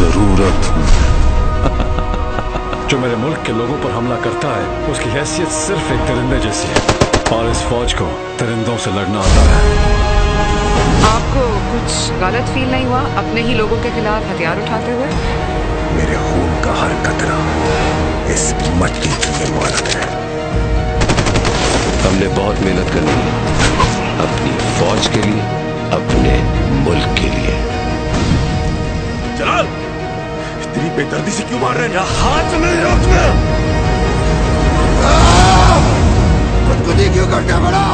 जरूरत हूं। जो मेरे मुल्क के लोगों पर हमला करता है उसकी हैसियत सिर्फ एक दरिंदे जैसी है, और इस फौज को दरिंदों से लड़ना आता है। आपको कुछ गलत फील नहीं हुआ अपने ही लोगों के खिलाफ हथियार उठाते हुए? मेरे खून का हर कतरा इस मट्टी की इमारत है। हमने बहुत मेहनत करनी है अपनी फौज के लिए, अपने मुल्क के लिए। जलाल, इतनी बेदर्दी से क्यों मार रहे हैं? हाथ नहीं रखना। खुदकुशी क्यों करते बड़ा?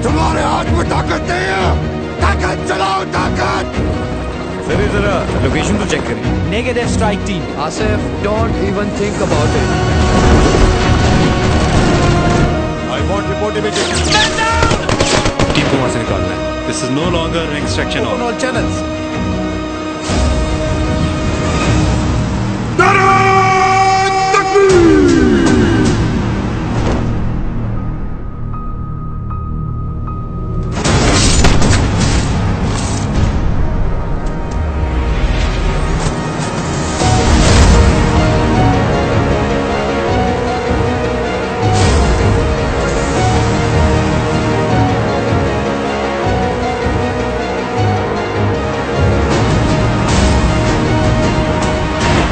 तुम्हारे हाथ में ताकत नहीं है। ताकत चलाओ, ताकत। जरा जरा लोकेशन तो चेक करिए। Negative strike team. Asif, don't even think about it. I want report immediately. Team को वहां से निकालना है। This is no longer an extraction Open all channels.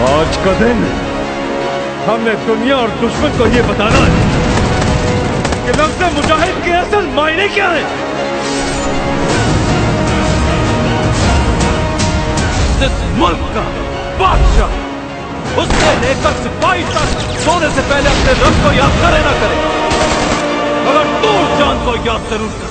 आज का दिन हमें दुनिया और दुश्मन को ये बताना है कि लफ्ज़ मुजाहिद के असल मायने क्या है। इस मुल्क का बादशाह, उससे लेकर सिपाही तक सोने से पहले अपने रब को याद करे ना करे, मगर तू जान को याद जरूर कर।